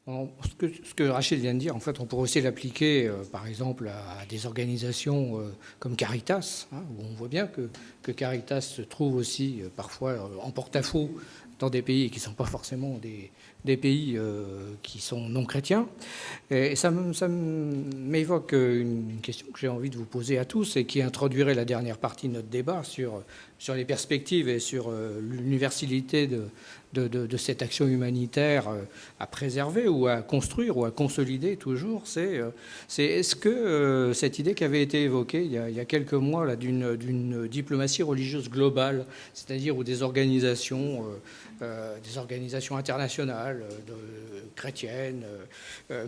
Ce que Rachid vient de dire, en fait, on pourrait aussi l'appliquer, par exemple, à des organisations comme Caritas, hein, où on voit bien que Caritas se trouve aussi parfois en porte-à-faux dans des pays qui ne sont pas forcément des pays qui sont non chrétiens. Et ça m'évoque une question que j'ai envie de vous poser à tous et qui introduirait la dernière partie de notre débat sur les perspectives et sur l'universalité de cette action humanitaire à préserver ou à construire ou à consolider toujours. C'est est-ce que cette idée qui avait été évoquée il y a quelques mois là, d'une diplomatie religieuse globale, c'est-à-dire où des organisations internationales, chrétiennes,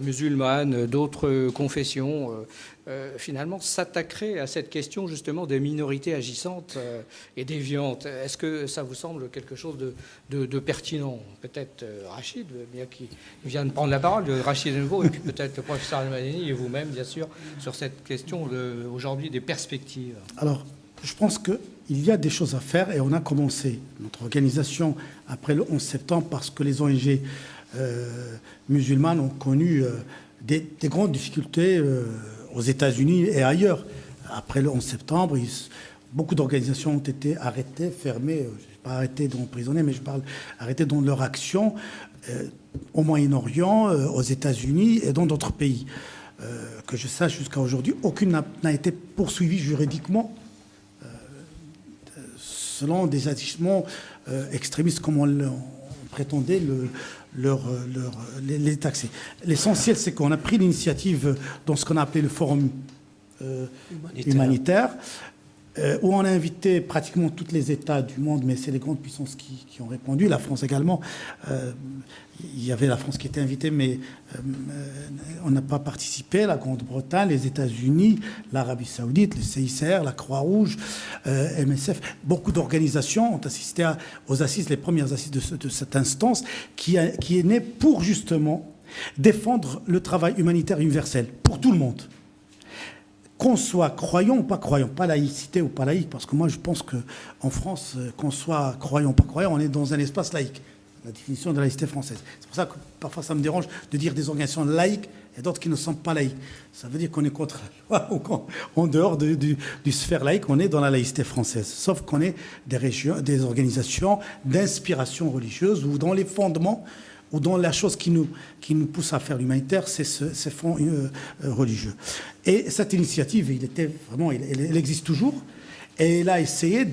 musulmanes, d'autres confessions, finalement s'attaqueraient à cette question justement des minorités agissantes et déviantes. Est-ce que ça vous semble quelque chose de pertinent? Peut-être Rachid, bien qui vient de prendre la parole, Rachid de nouveau, et puis peut-être le professeur Al-Madani et vous-même, bien sûr, sur cette question aujourd'hui des perspectives. Alors, je pense qu'il y a des choses à faire et on a commencé notre organisation après le 11 septembre parce que les ONG musulmanes ont connu des grandes difficultés aux États-Unis et ailleurs. Après le 11 septembre, beaucoup d'organisations ont été arrêtées, fermées. Je ne vais pas arrêtées d'emprisonner, mais je parle arrêtées dans leur action au Moyen-Orient, aux États-Unis et dans d'autres pays. Que je sache jusqu'à aujourd'hui, aucune n'a été poursuivie juridiquement selon des agissements extrémistes comme on prétendait les taxer. L'essentiel, c'est qu'on a pris l'initiative dans ce qu'on a appelé le forum humanitaire où on a invité pratiquement tous les États du monde, mais c'est les grandes puissances qui ont répondu, la France également. Il y avait la France qui était invitée, mais on n'a pas participé, la Grande-Bretagne, les États-Unis, l'Arabie Saoudite, le CICR, la Croix-Rouge, MSF. Beaucoup d'organisations ont assisté aux assises, les premières assises de cette instance, qui est née pour justement défendre le travail humanitaire universel, pour tout le monde. Qu'on soit croyant ou pas croyant, pas laïcité ou pas laïque, parce que moi je pense qu'en France, qu'on soit croyant ou pas croyant, on est dans un espace laïque. La définition de la laïcité française. C'est pour ça que parfois ça me dérange de dire des organisations laïques et d'autres qui ne sont pas laïques. Ça veut dire qu'on est contre la loi ou en dehors du sphère laïque, on est dans la laïcité française. Sauf qu'on est des organisations d'inspiration religieuse ou dans les fondements ou dans la chose qui nous pousse à faire l'humanitaire, c'est ces fonds religieux. Et cette initiative, elle existe toujours. Et elle a essayé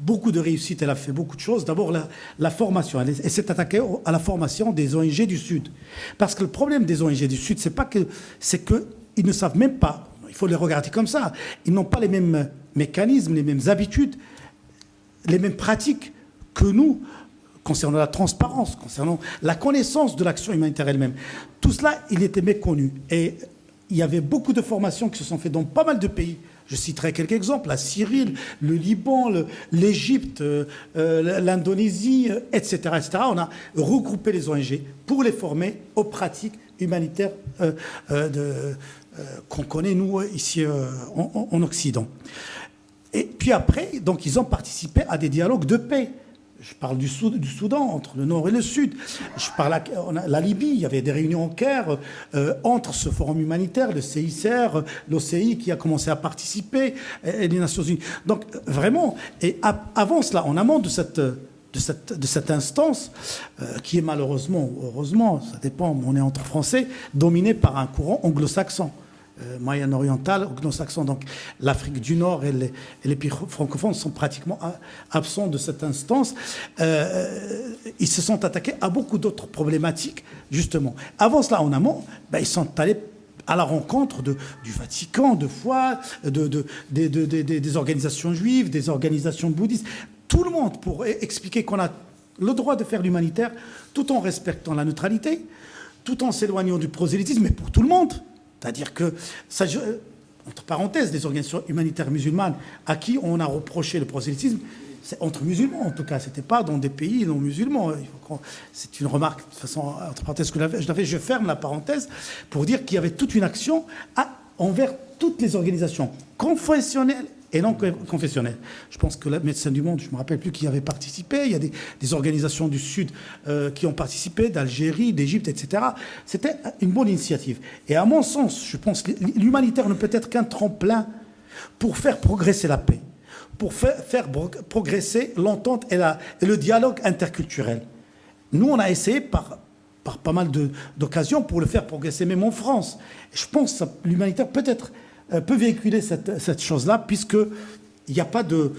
beaucoup de réussite, elle a fait beaucoup de choses. D'abord, la formation. Elle s'est attaquée à la formation des ONG du Sud. Parce que le problème des ONG du Sud, c'est qu'ils ne savent même pas, il faut les regarder comme ça, ils n'ont pas les mêmes mécanismes, les mêmes habitudes, les mêmes pratiques que nous, concernant la transparence, concernant la connaissance de l'action humanitaire elle-même. Tout cela, il était méconnu. Et il y avait beaucoup de formations qui se sont faites dans pas mal de pays. Je citerai quelques exemples, la Syrie, le Liban, l'Égypte, l'Indonésie, etc., etc. On a regroupé les ONG pour les former aux pratiques humanitaires qu'on connaît, nous, ici en Occident. Et puis après, donc, ils ont participé à des dialogues de paix. Je parle du Soudan, entre le Nord et le Sud. Je parle la Libye, il y avait des réunions au Caire entre ce forum humanitaire, le CICR, l'OCI qui a commencé à participer, et les Nations Unies. Donc vraiment, et avant cela, en amont de cette instance, qui est malheureusement, ou heureusement, ça dépend, on est entre Français, dominée par un courant anglo-saxon. Moyen-oriental, anglo-saxon. Donc l'Afrique du Nord et les pays francophones sont pratiquement absents de cette instance. Ils se sont attaqués à beaucoup d'autres problématiques, justement. Avant cela, en amont, ils sont allés à la rencontre du Vatican, de foi, des organisations juives, des organisations bouddhistes, tout le monde pour expliquer qu'on a le droit de faire l'humanitaire tout en respectant la neutralité, tout en s'éloignant du prosélytisme, mais pour tout le monde. C'est-à-dire que, entre parenthèses, les organisations humanitaires musulmanes à qui on a reproché le prosélytisme, c'est entre musulmans en tout cas, c'était pas dans des pays non musulmans. C'est une remarque, de toute façon, entre parenthèses, que je ferme la parenthèse pour dire qu'il y avait toute une action envers toutes les organisations confessionnelles et non confessionnels. Je pense que les Médecins du Monde, je ne me rappelle plus qui avait participé, il y a des organisations du Sud qui ont participé, d'Algérie, d'Égypte, etc. C'était une bonne initiative. Et à mon sens, je pense que l'humanitaire ne peut être qu'un tremplin pour faire progresser la paix, pour faire progresser l'entente et le dialogue interculturel. Nous, on a essayé par pas mal d'occasions pour le faire progresser, même en France. Et je pense que l'humanitaire peut véhiculer cette chose-là, puisqu'il n'y a pas de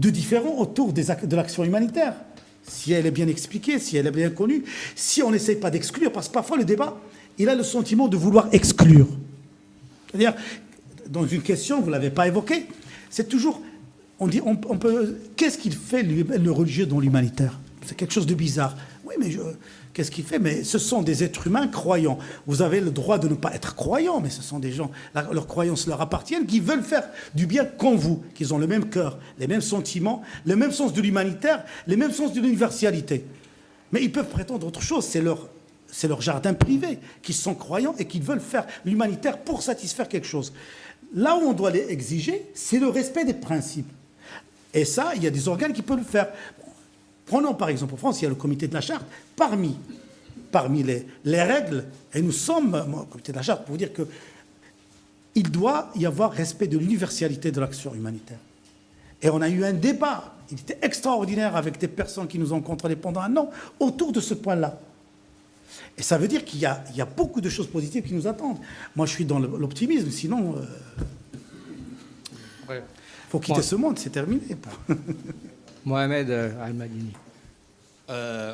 différent autour de l'action humanitaire. Si elle est bien expliquée, si elle est bien connue, si on n'essaye pas d'exclure, parce que parfois le débat, il a le sentiment de vouloir exclure. C'est-à-dire, dans une question, vous ne l'avez pas évoquée, c'est toujours, on peut, qu'est-ce qu'il fait le religieux dans l'humanitaire? C'est quelque chose de bizarre. Oui, mais qu'est-ce qu'il fait? Mais ce sont des êtres humains croyants. Vous avez le droit de ne pas être croyants, mais ce sont des gens, leurs croyances leur appartiennent, qui veulent faire du bien comme vous, qui ont le même cœur, les mêmes sentiments, le même sens de l'humanitaire, le même sens de l'universalité. Mais ils peuvent prétendre autre chose, c'est leur jardin privé, qui sont croyants et qui veulent faire l'humanitaire pour satisfaire quelque chose. Là où on doit les exiger, c'est le respect des principes. Et ça, il y a des organes qui peuvent le faire. Prenons par exemple en France, il y a le comité de la charte. Parmi les règles, et nous sommes, au comité de la charte, pour vous dire qu'il doit y avoir respect de l'universalité de l'action humanitaire. Et on a eu un débat, il était extraordinaire avec des personnes qui nous ont contrôlés pendant un an autour de ce point-là. Et ça veut dire qu'il y a beaucoup de choses positives qui nous attendent. Moi, je suis dans l'optimisme, sinon, il faut quitter ce monde, c'est terminé. Mohamed Al-Madini.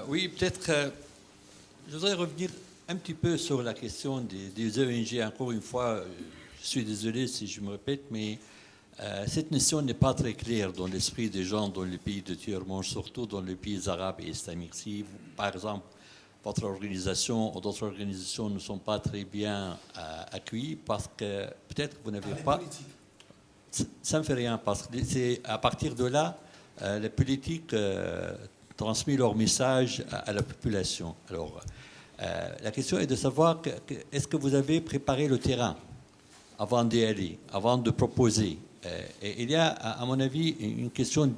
Oui, peut-être, je voudrais revenir un petit peu sur la question des ONG. Encore une fois, je suis désolé si je me répète, mais cette notion n'est pas très claire dans l'esprit des gens dans les pays de tiers-monde, surtout dans les pays arabes et islamiques. Si, par exemple, votre organisation ou d'autres organisations ne sont pas très bien accueillies, parce que peut-être vous n'avez pas... Ça ne me fait rien, parce que c'est à partir de là, les politiques transmettent leur message à la population. Alors, la question est de savoir, est-ce que vous avez préparé le terrain avant d'y aller, avant de proposer? Et il y a, à mon avis, une question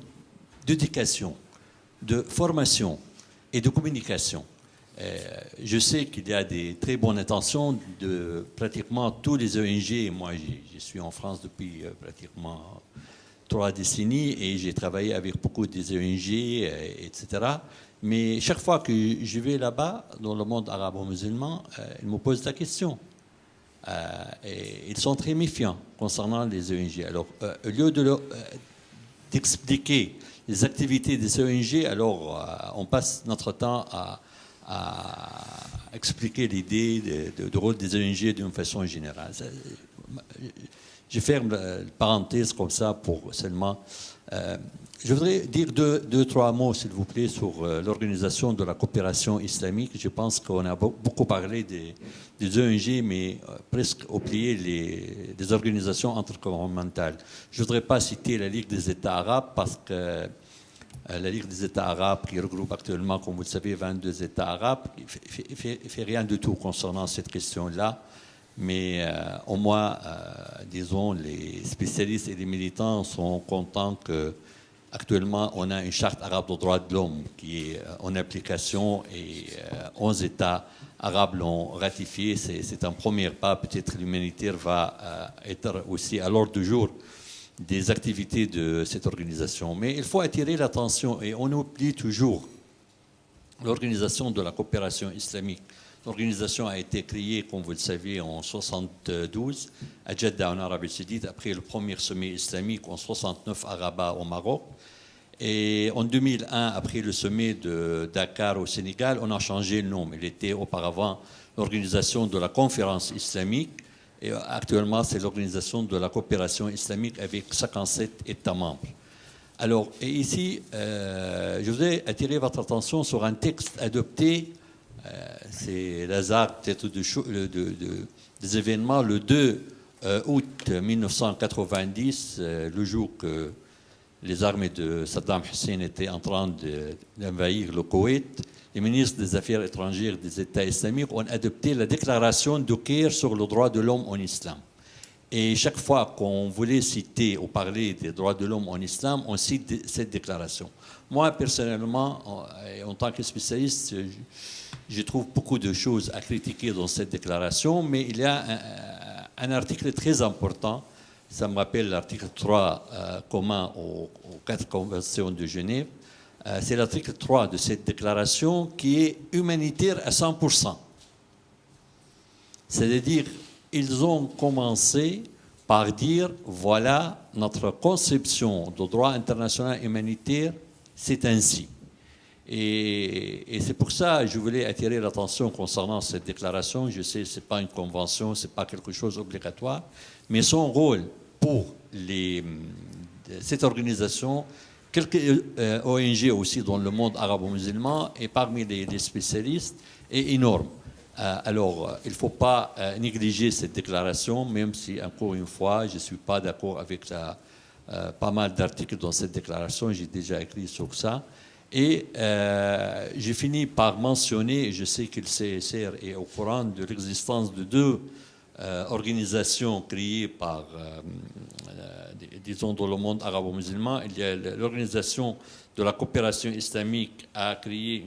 d'éducation, de formation et de communication. Je sais qu'il y a des très bonnes intentions de pratiquement tous les ONG. Moi, je suis en France depuis pratiquement 3 décennies et j'ai travaillé avec beaucoup des ONG, etc. Mais chaque fois que je vais là-bas, dans le monde arabo-musulman, ils me posent la question. Et ils sont très méfiants concernant les ONG. Alors, au lieu d'expliquer les activités des ONG, alors on passe notre temps à expliquer l'idée du rôle des ONG d'une façon générale. Je ferme la parenthèse comme ça pour seulement... je voudrais dire deux, trois mots, s'il vous plaît, sur l'organisation de la coopération islamique. Je pense qu'on a beaucoup parlé des ONG, mais presque oublié des organisations intergouvernementales. Je ne voudrais pas citer la Ligue des États arabes, parce que la Ligue des États arabes, qui regroupe actuellement, comme vous le savez, 22 États arabes, ne fait rien du tout concernant cette question-là. Mais au moins, disons, les spécialistes et les militants sont contents qu'actuellement, on a une charte arabe des droits de l'homme qui est en application et 11 États arabes l'ont ratifié. C'est un premier pas. Peut-être l'humanitaire va être aussi à l'ordre du jour des activités de cette organisation. Mais il faut attirer l'attention, et on oublie toujours l'organisation de la coopération islamique. L'organisation a été créée, comme vous le savez, en 1972 à Jeddah, en Arabie Saoudite, après le premier sommet islamique en 1969 à Rabat, au Maroc. Et en 2001, après le sommet de Dakar au Sénégal, on a changé le nom. Il était auparavant l'organisation de la conférence islamique. Et actuellement, c'est l'organisation de la coopération islamique avec 57 États membres. Alors, et ici, je voudrais attirer votre attention sur un texte adopté, c'est l'hasard peut-être des événements, le 2 août 1990, le jour que les armées de Saddam Hussein étaient en train d'envahir le Koweït. Les ministres des Affaires étrangères des États islamiques ont adopté la déclaration de Caire sur le droit de l'homme en islam. Et chaque fois qu'on voulait citer ou parler des droits de l'homme en islam, on cite cette déclaration. Moi, personnellement, en tant que spécialiste, je trouve beaucoup de choses à critiquer dans cette déclaration, mais il y a un article très important, ça me rappelle l'article 3 commun aux 4 conventions de Genève. C'est l'article 3 de cette déclaration qui est humanitaire à 100%. C'est-à-dire, ils ont commencé par dire, voilà, notre conception du droit international humanitaire, c'est ainsi. Et c'est pour ça que je voulais attirer l'attention concernant cette déclaration. Je sais que ce n'est pas une convention, ce n'est pas quelque chose d'obligatoire, mais son rôle pour cette organisation, quelques ONG aussi dans le monde arabo-musulman et parmi les spécialistes, est énorme. Alors, il ne faut pas négliger cette déclaration, même si, encore une fois, je ne suis pas d'accord avec pas mal d'articles dans cette déclaration. J'ai déjà écrit sur ça. Et j'ai fini par mentionner, et je sais que le CSR est au courant de l'existence de 2 organisations créées par, disons, dans le monde arabo-musulman. Il y a l'organisation de la coopération islamique a créé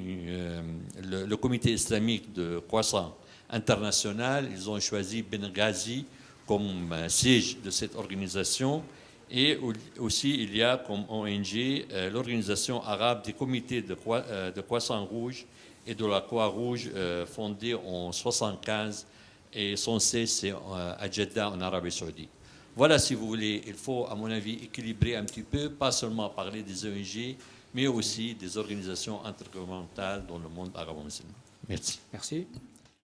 le comité islamique de croissance internationale. Ils ont choisi Benghazi comme siège de cette organisation. Et aussi, il y a comme ONG l'Organisation arabe des comités de Croissant Rouge et de la Croix-Rouge fondée en 1975 et son siège c'est à Jeddah en Arabie Saoudite. Voilà, si vous voulez, il faut, à mon avis, équilibrer un petit peu, pas seulement parler des ONG, mais aussi des organisations intergouvernementales dans le monde arabo-musulman. Merci. Merci.